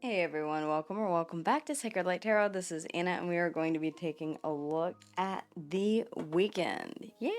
Hey everyone, welcome or welcome back to Sacred Light Tarot. This is Anna and we are going to be taking a look at the weekend. Yay!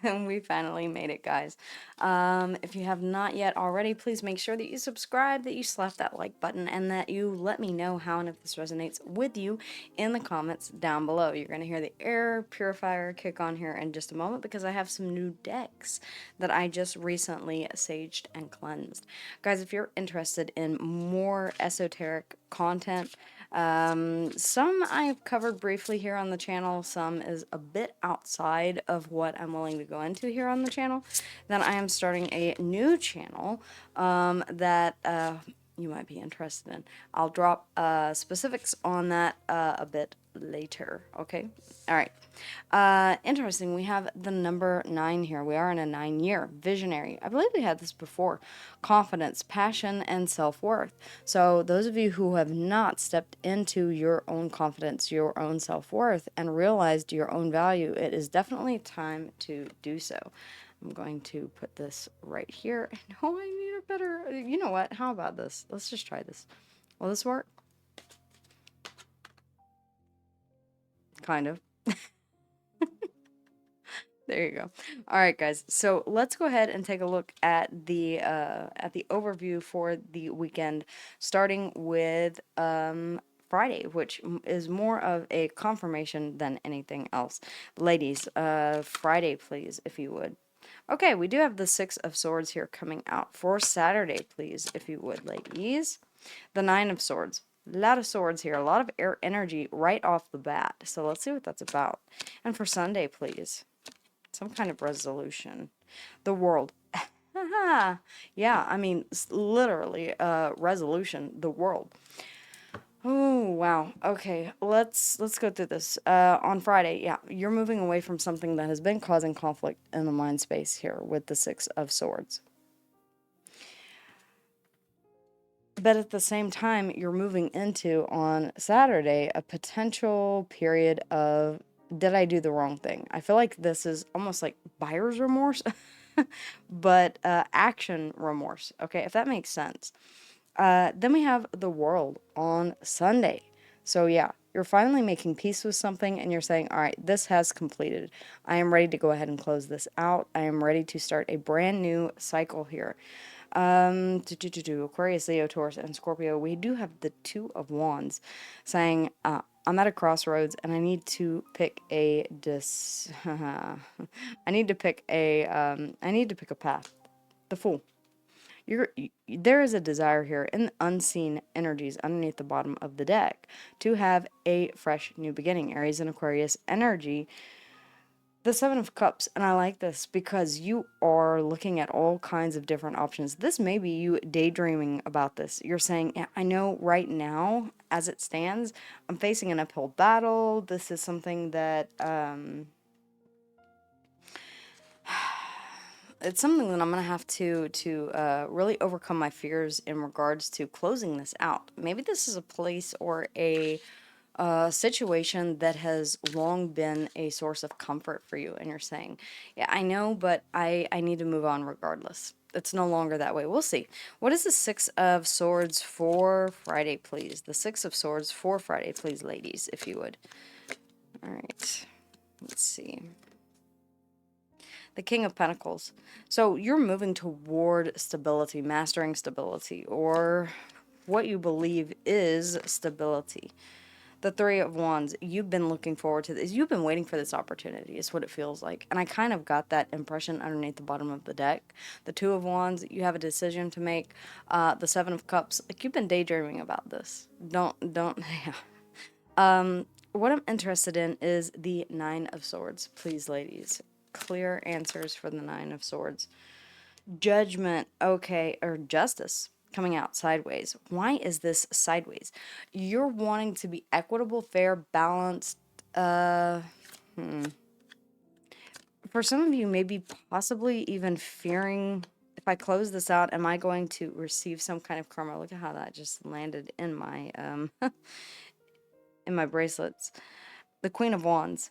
And we finally made it, guys. If you have not yet already, please make sure that you subscribe, that you slap that like button, and that you let me know how and if this resonates with you in the comments down below. You're going to hear the air purifier kick on here in just a moment because I have some new decks that I just recently saged and cleansed. Guys, if you're interested in more esoteric content, some I've covered briefly here on the channel, some is a bit outside of what I'm willing to go into here on the channel, then I am starting a new channel that you might be interested in. I'll drop specifics on that a bit later, okay? All right. Interesting, we have the number 9 here. We are in a 9-year visionary. I believe we had this before. Confidence, passion, and self-worth. So those of you who have not stepped into your own confidence, your own self-worth, and realized your own value, it is definitely time to do so. I'm going to put this right here. Oh, I need a better, you know what? How about this? Let's just try this. Will this work? Kind of. There you go. All right, guys. So let's go ahead and take a look at the overview for the weekend, starting with Friday, which is more of a confirmation than anything else. Ladies, Friday, please, if you would. Okay, we do have the Six of Swords here coming out for Saturday, please, if you would, ladies. The Nine of Swords. A lot of swords here, a lot of air energy right off the bat. So let's see what that's about. And for Sunday, please. Some kind of resolution. The World. Yeah, I mean, literally, resolution. The World. Oh, wow. Okay, let's go through this. On Friday, yeah, you're moving away from something that has been causing conflict in the mind space here with the Six of Swords. But at the same time, you're moving into, on Saturday, a potential period of, did I do the wrong thing? I feel like this is almost like buyer's remorse, but action remorse, okay, if that makes sense. Then we have the World on Sunday. So yeah, you're finally making peace with something and you're saying, all right, this has completed. I am ready to go ahead and close this out. I am ready to start a brand new cycle here. Aquarius, Leo, Taurus, and Scorpio, we do have the Two of Wands saying, I'm at a crossroads and I need to pick a I need to pick a path. The Fool. There is a desire here in the unseen energies underneath the bottom of the deck to have a fresh new beginning. Aries and Aquarius energy. The Seven of Cups, and I like this because you are looking at all kinds of different options. This may be you daydreaming about this. You're saying, "Yeah, I know right now, as it stands, I'm facing an uphill battle. This is something that, it's something that I'm going to have to really overcome my fears in regards to closing this out. Maybe this is a place or a situation that has long been a source of comfort for you, and you're saying, yeah, I know, but I need to move on regardless. It's no longer that way. We'll see. What is the Six of Swords for Friday, please? The Six of Swords for Friday, please, ladies, if you would. All right. Let's see. The King of Pentacles. So you're moving toward stability, mastering stability, or what you believe is stability. The Three of Wands, you've been looking forward to this. You've been waiting for this opportunity, is what it feels like. And I kind of got that impression underneath the bottom of the deck. The Two of Wands, you have a decision to make. The Seven of Cups, like you've been daydreaming about this. Yeah. What I'm interested in is the Nine of Swords, please, ladies. Clear answers for the Nine of Swords. Judgment, okay, or justice coming out sideways. Why is this sideways? You're wanting to be equitable, fair, balanced. For some of you, maybe possibly even fearing, if I close this out, am I going to receive some kind of karma? Look at how that just landed in my in my bracelets. The Queen of Wands.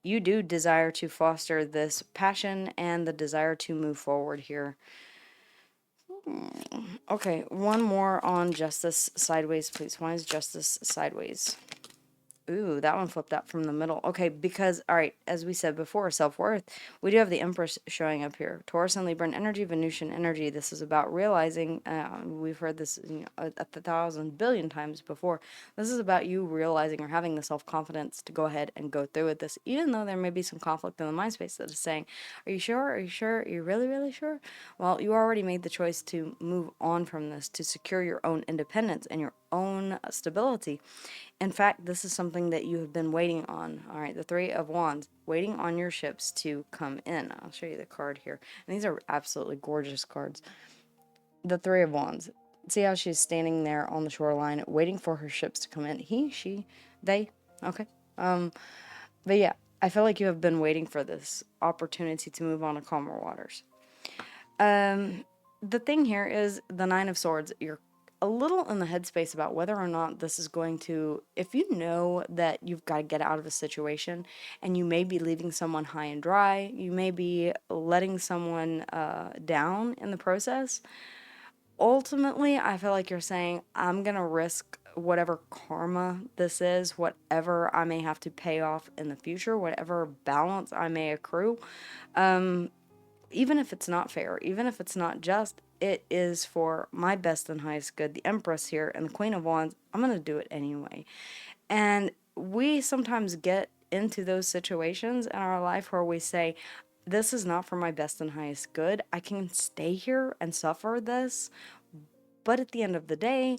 You do desire to foster this passion and the desire to move forward here. Okay, one more on Justice sideways, please. Why is Justice sideways? Ooh, that one flipped out from the middle. Okay, because, all right, as we said before, self-worth, we do have the Empress showing up here. Taurus and Libran energy, Venusian energy. This is about realizing, we've heard this a 1,000 billion times before. This is about you realizing or having the self-confidence to go ahead and go through with this, even though there may be some conflict in the mind space that is saying, are you sure? Are you sure? Are you really, really sure? Well, you already made the choice to move on from this, to secure your own independence and your own stability. In fact, this is something that you have been waiting on. All right, the Three of Wands, waiting on your ships to come in. I'll show you the card here. And these are absolutely gorgeous cards. The Three of Wands. See how she's standing there on the shoreline, waiting for her ships to come in. He, she, they. Okay. But yeah, I feel like you have been waiting for this opportunity to move on to calmer waters. The thing here is the Nine of Swords. You're a little in the headspace about whether or not this is going to, if you know that you've got to get out of a situation and you may be leaving someone high and dry, you may be letting someone down in the process. Ultimately, I feel like you're saying, I'm going to risk whatever karma this is, whatever I may have to pay off in the future, whatever balance I may accrue. Even if it's not fair, even if it's not just, it is for my best and highest good. The Empress here and the Queen of Wands, I'm going to do it anyway. And we sometimes get into those situations in our life where we say, this is not for my best and highest good. I can stay here and suffer this. But at the end of the day,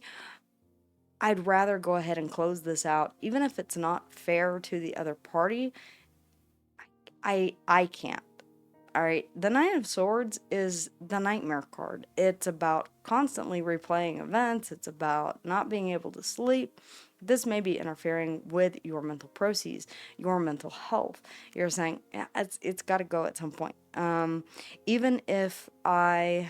I'd rather go ahead and close this out. Even if it's not fair to the other party, I can't. All right, the Nine of Swords is the nightmare card. It's about constantly replaying events. It's about not being able to sleep. This may be interfering with your mental processes, your mental health. You're saying, yeah, it's got to go at some point. Even if I'm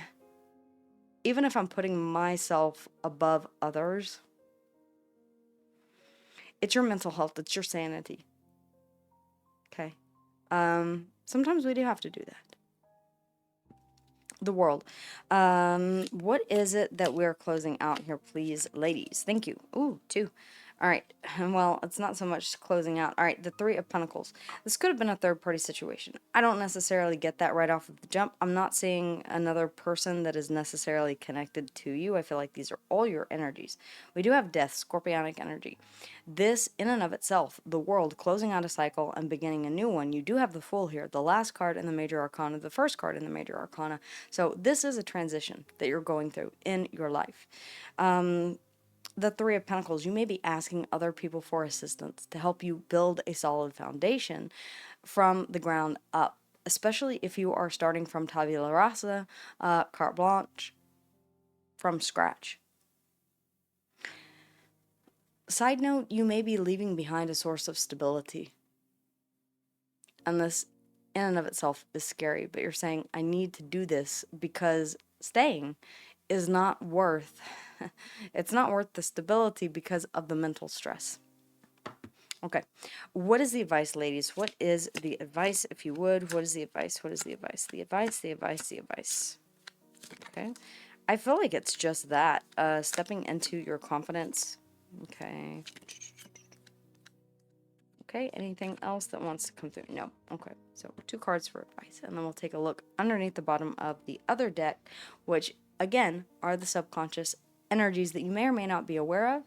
putting myself above others, it's your mental health. It's your sanity. Okay. Sometimes we do have to do that. The World. What is it that we're closing out here, please, ladies? Thank you. Ooh, 2. All right. Well, it's not so much closing out. All right, the Three of Pentacles. This could have been a third-party situation. I don't necessarily get that right off of the jump. I'm not seeing another person that is necessarily connected to you. I feel like these are all your energies. We do have Death, Scorpionic energy. This, in and of itself, the World, closing out a cycle and beginning a new one. You do have the Fool here, the last card in the Major Arcana, the first card in the Major Arcana. So this is a transition that you're going through in your life. The Three of Pentacles, you may be asking other people for assistance to help you build a solid foundation from the ground up, especially if you are starting from tabula rasa, carte blanche, from scratch. Side note, you may be leaving behind a source of stability. And this, in and of itself, is scary. But you're saying, I need to do this because staying is not worth, it's not worth the stability because of the mental stress. Okay. What is the advice, ladies? What is the advice, if you would? What is the advice? What is the advice? The advice, the advice, the advice. Okay. I feel like it's just that. Stepping into your confidence. Okay. Okay, anything else that wants to come through? No. Okay, so 2 cards for advice. And then we'll take a look underneath the bottom of the other deck, which, again, are the subconscious energies that you may or may not be aware of.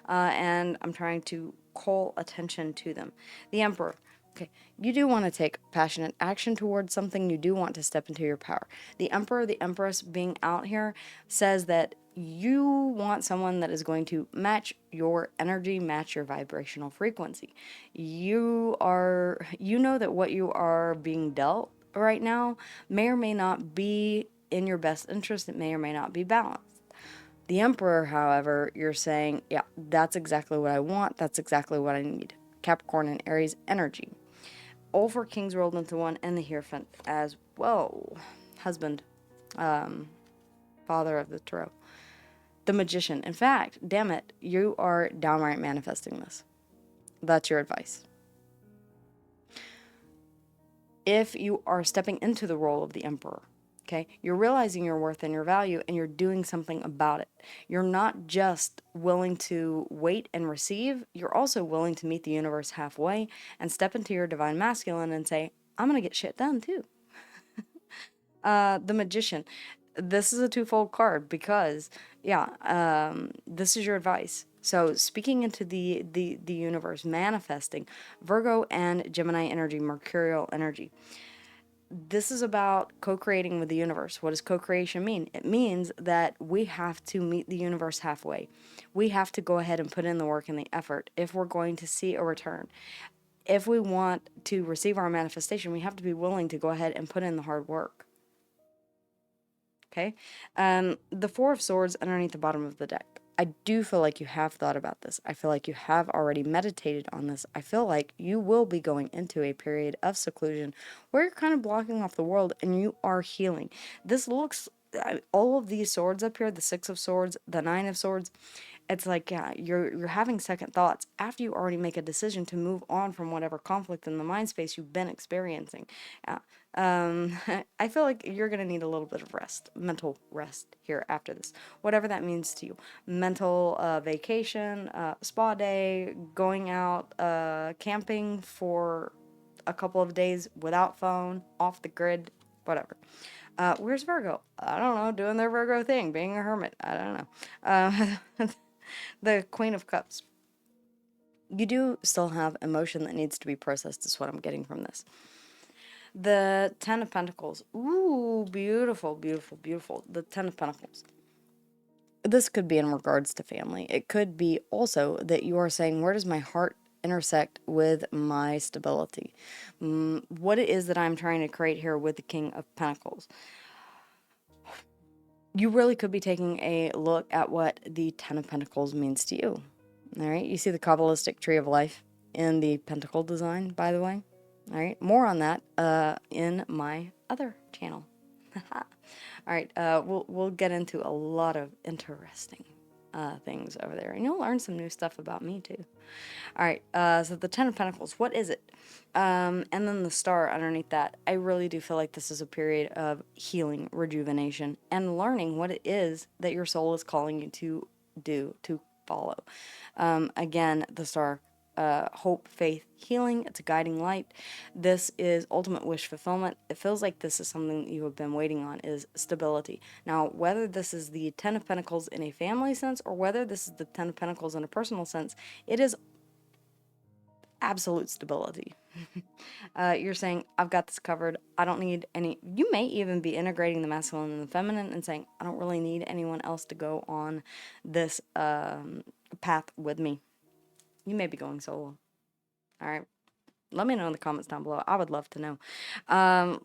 And I'm trying to call attention to them. The Emperor. Okay, you do want to take passionate action towards something. You do want to step into your power. The Emperor, the Empress being out here says that you want someone that is going to match your energy, match your vibrational frequency. You know that what you are being dealt right now may or may not be in your best interest. It may or may not be balanced. The Emperor, however, you're saying, yeah, that's exactly what I want. That's exactly what I need. Capricorn and Aries energy. All 4 kings rolled into one, and the Hierophant as well. Husband, father of the tarot. The Magician. In fact, damn it, you are downright manifesting this. That's your advice. If you are stepping into the role of the Emperor, Okay, you're realizing your worth and your value, and you're doing something about it. You're not just willing to wait and receive, you're also willing to meet the universe halfway and step into your divine masculine and say, I'm gonna get shit done too. The Magician. This is a twofold card because, yeah, this is your advice. So speaking into the universe, manifesting, Virgo and Gemini energy, Mercurial energy. This is about co-creating with the universe. What does co-creation mean? It means that we have to meet the universe halfway. We have to go ahead and put in the work and the effort if we're going to see a return. If we want to receive our manifestation, we have to be willing to go ahead and put in the hard work. Okay? The Four of Swords underneath the bottom of the deck. I do feel like you have thought about this. I feel like you have already meditated on this. I feel like you will be going into a period of seclusion where you're kind of blocking off the world and you are healing. This looks, all of these swords up here, the Six of Swords, the Nine of Swords, it's like, yeah, you're having second thoughts after you already make a decision to move on from whatever conflict in the mind space you've been experiencing. Yeah. I feel like you're going to need a little bit of rest, mental rest here after this, whatever that means to you. Mental vacation, spa day, going out camping for a couple of days without phone, off the grid, whatever. Where's Virgo? I don't know, doing their Virgo thing, being a hermit. I don't know. The Queen of Cups. You do still have emotion that needs to be processed, is what I'm getting from this. The Ten of Pentacles. Ooh, beautiful, beautiful, beautiful. The Ten of Pentacles. This could be in regards to family. It could be also that you are saying, where does my heart intersect with my stability? What it is that I'm trying to create here with the King of Pentacles. You really could be taking a look at what the Ten of Pentacles means to you. All right, you see the Kabbalistic Tree of Life in the Pentacle design, by the way. All right, more on that in my other channel. All right, we'll get into a lot of interesting things over there, and you'll learn some new stuff about me too. All right, so the Ten of Pentacles, what is it? And then the Star underneath that. I really do feel like this is a period of healing, rejuvenation, and learning what it is that your soul is calling you to do, to follow. Again, the Star, hope, faith, healing. It's a guiding light. This is ultimate wish fulfillment. It feels like this is something that you have been waiting on, is stability. Now, whether this is the Ten of Pentacles in a family sense or whether this is the Ten of Pentacles in a personal sense, it is absolute stability. You're saying, I've got this covered. I don't need any. You may even be integrating the masculine and the feminine and saying, I don't really need anyone else to go on this path with me. You may be going solo. All right. Let me know in the comments down below. I would love to know.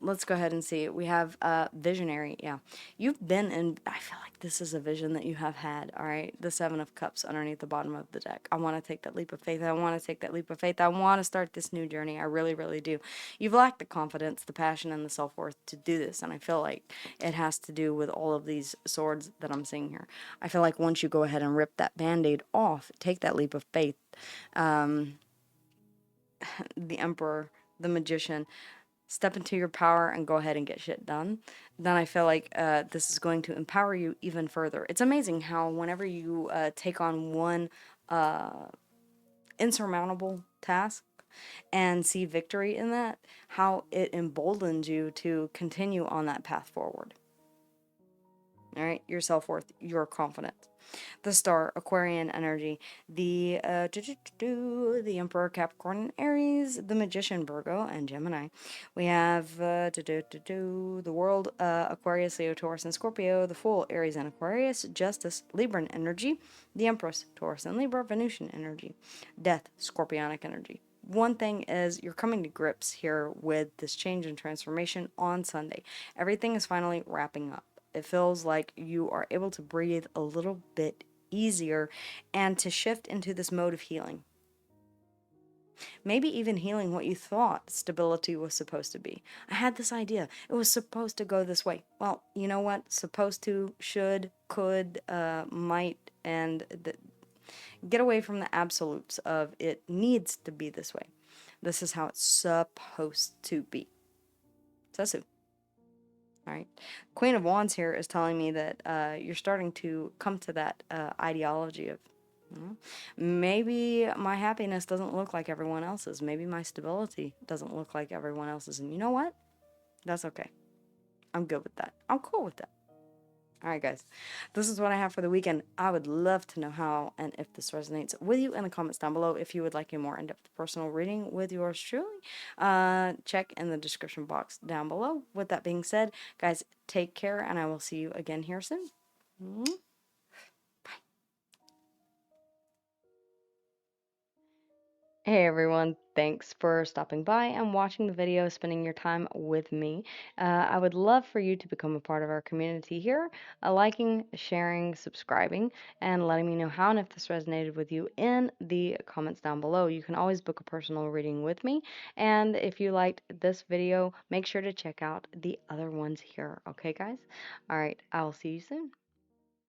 Let's go ahead and see. We have visionary. Yeah. You've been in, I feel like this is a vision that you have had. All right. The Seven of Cups underneath the bottom of the deck. I want to take that leap of faith. I want to take that leap of faith. I want to start this new journey. I really, really do. You've lacked the confidence, the passion, and the self-worth to do this. And I feel like it has to do with all of these swords that I'm seeing here. I feel like once you go ahead and rip that band-aid off, take that leap of faith, the Emperor, the Magician, step into your power and go ahead and get shit done, then I feel like this is going to empower you even further. It's amazing how whenever you take on one insurmountable task and see victory in that, how it emboldens you to continue on that path forward. All right, your self-worth, your confidence. The Star, Aquarian energy, the Emperor, Capricorn, and Aries, the Magician, Virgo, and Gemini. We have the World, Aquarius, Leo, Taurus, and Scorpio, the Fool, Aries, and Aquarius, Justice, Libran energy, the Empress, Taurus, and Libra, Venusian energy, Death, Scorpionic energy. One thing is you're coming to grips here with this change and transformation on Sunday. Everything is finally wrapping up. It feels like you are able to breathe a little bit easier and to shift into this mode of healing. Maybe even healing what you thought stability was supposed to be. I had this idea. It was supposed to go this way. Well, you know what? Supposed to, should, could, might, and get away from the absolutes of it needs to be this way. This is how it's supposed to be. Sasu. All right. Queen of Wands here is telling me that you're starting to come to that ideology of, maybe my happiness doesn't look like everyone else's. Maybe my stability doesn't look like everyone else's. And you know what? That's okay. I'm good with that. I'm cool with that. All right, guys, this is what I have for the weekend. I would love to know how and if this resonates with you in the comments down below. If you would like a more in-depth personal reading with yours truly, check in the description box down below. With that being said, guys, take care, and I will see you again here soon. Hey everyone, thanks for stopping by and watching the video, spending your time with me. I would love for you to become a part of our community here, liking, sharing, subscribing, and letting me know how and if this resonated with you in the comments down below. You can always book a personal reading with me, and if you liked this video, make sure to check out the other ones here. Okay, guys? All right, I'll see you soon.